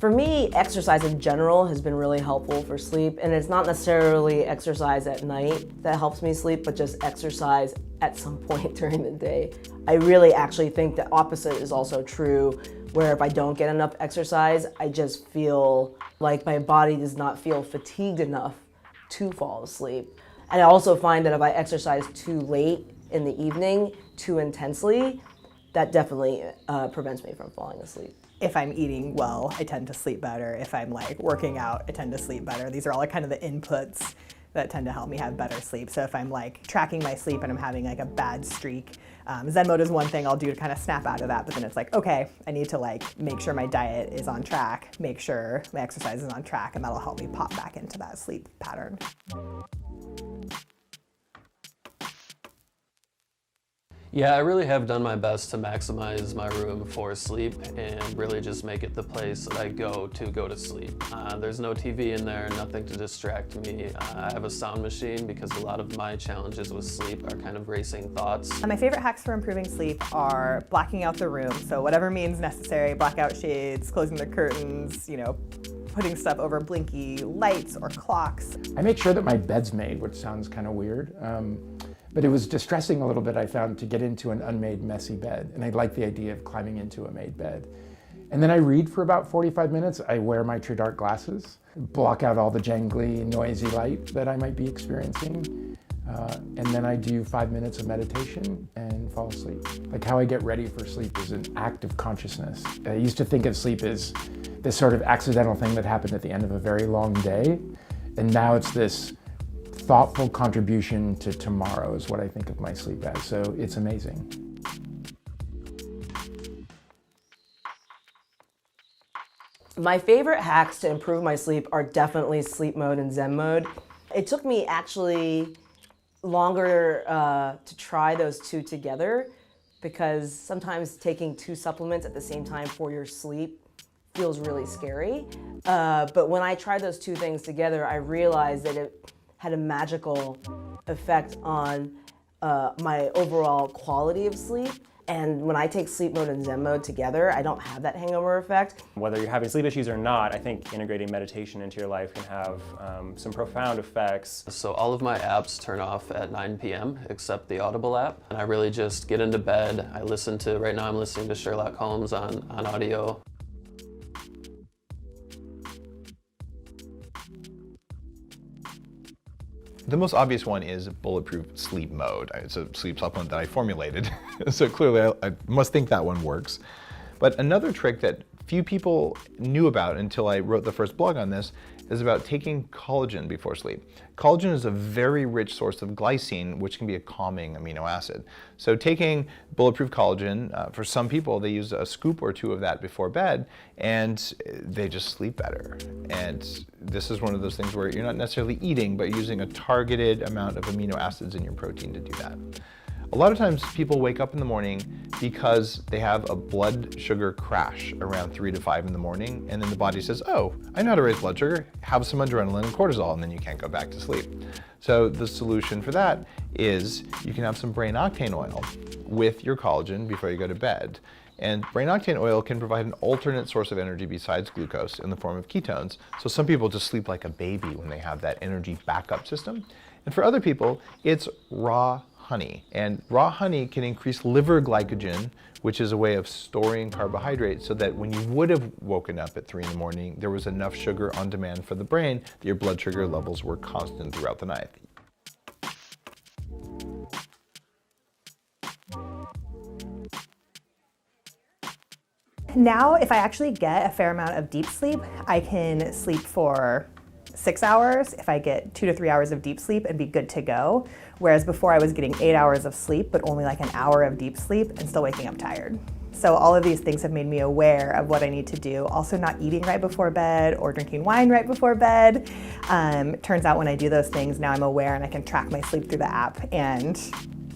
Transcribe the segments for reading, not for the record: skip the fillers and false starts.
For me, exercise in general has been really helpful for sleep, and it's not necessarily exercise at night that helps me sleep, but just exercise at some point during the day. I really actually think the opposite is also true, where if I don't get enough exercise, I just feel like my body does not feel fatigued enough to fall asleep. And I also find that if I exercise too late in the evening, too intensely, that definitely prevents me from falling asleep. If I'm eating well, I tend to sleep better. If I'm like working out, I tend to sleep better. These are all kind of the inputs that tend to help me have better sleep. So if I'm like tracking my sleep and I'm having like a bad streak, Zen mode is one thing I'll do to kind of snap out of that, but then it's like, okay, I need to like make sure my diet is on track, make sure my exercise is on track, and that'll help me pop back into that sleep pattern. Yeah, I really have done my best to maximize my room for sleep and really just make it the place that I go to sleep. There's no TV in there, nothing to distract me. I have a sound machine because a lot of my challenges with sleep are kind of racing thoughts. My favorite hacks for improving sleep are blacking out the room, so whatever means necessary, blackout shades, closing the curtains, you know, putting stuff over blinky lights or clocks. I make sure that my bed's made, which sounds kind of weird. But it was distressing a little bit, I found, to get into an unmade, messy bed. And I like the idea of climbing into a made bed. And then I read for about 45 minutes. I wear my True Dark glasses, block out all the jangly, noisy light that I might be experiencing. And then I do 5 minutes of meditation and fall asleep. Like, how I get ready for sleep is an act of consciousness. I used to think of sleep as this sort of accidental thing that happened at the end of a very long day. And now it's this thoughtful contribution to tomorrow is what I think of my sleep as, so it's amazing. My favorite hacks to improve my sleep are definitely sleep mode and Zen mode. It took me actually longer to try those two together because sometimes taking 2 supplements at the same time for your sleep feels really scary. But when I tried those 2 things together, I realized that it had a magical effect on my overall quality of sleep. And when I take sleep mode and Zen mode together, I don't have that hangover effect. Whether you're having sleep issues or not, I think integrating meditation into your life can have some profound effects. So all of my apps turn off at 9 p.m. except the Audible app. And I really just get into bed. I listen to, right now I'm listening to Sherlock Holmes on audio. The most obvious one is Bulletproof Sleep Mode. It's a sleep supplement that I formulated, so clearly I must think that one works. But another trick that few people knew about until I wrote the first blog on this is about taking collagen before sleep. Collagen is a very rich source of glycine, which can be a calming amino acid. So taking Bulletproof Collagen, for some people, they use a scoop or 2 of that before bed, and they just sleep better. And this is one of those things where you're not necessarily eating, but using a targeted amount of amino acids in your protein to do that. A lot of times people wake up in the morning because they have a blood sugar crash around 3 to 5 in the morning, and then the body says, oh, I know how to raise blood sugar, have some adrenaline and cortisol, and then you can't go back to sleep. So the solution for that is you can have some brain octane oil with your collagen before you go to bed. And brain octane oil can provide an alternate source of energy besides glucose in the form of ketones. So some people just sleep like a baby when they have that energy backup system. And for other people, it's raw honey. And raw honey can increase liver glycogen, which is a way of storing carbohydrates so that when you would have woken up at 3 in the morning, there was enough sugar on demand for the brain that your blood sugar levels were constant throughout the night. Now, if I actually get a fair amount of deep sleep, I can sleep for 6 hours if I get 2 to 3 hours of deep sleep and be good to go. Whereas before I was getting 8 hours of sleep, but only like an hour of deep sleep and still waking up tired. So all of these things have made me aware of what I need to do. Also not eating right before bed or drinking wine right before bed. Turns out when I do those things, now I'm aware and I can track my sleep through the app and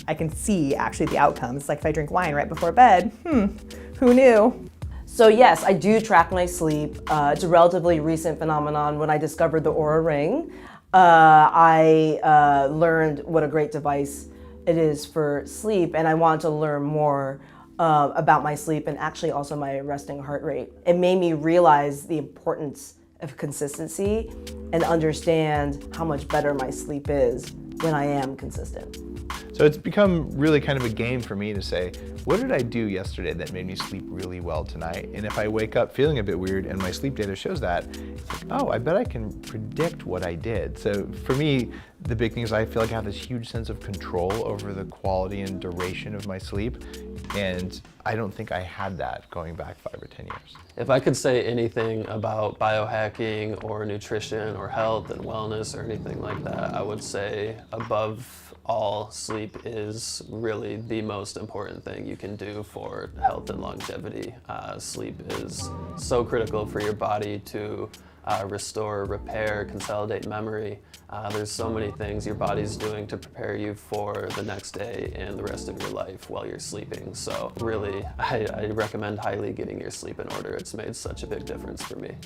I can see actually the outcomes. Like if I drink wine right before bed, who knew? So yes, I do track my sleep. It's a relatively recent phenomenon. When I discovered the Oura Ring, I learned what a great device it is for sleep, and I want to learn more about my sleep and actually also my resting heart rate. It made me realize the importance of consistency and understand how much better my sleep is when I am consistent. So it's become really kind of a game for me to say, what did I do yesterday that made me sleep really well tonight? And if I wake up feeling a bit weird and my sleep data shows that, it's like, oh, I bet I can predict what I did. So for me, the big thing is I feel like I have this huge sense of control over the quality and duration of my sleep. And I don't think I had that going back 5 or 10 years. If I could say anything about biohacking or nutrition or health and wellness or anything like that, I would say above all, sleep is really the most important thing you can do for health and longevity. Sleep is so critical for your body to restore, repair, consolidate memory. There's so many things your body's doing to prepare you for the next day and the rest of your life while you're sleeping. So really, I recommend highly getting your sleep in order. It's made such a big difference for me.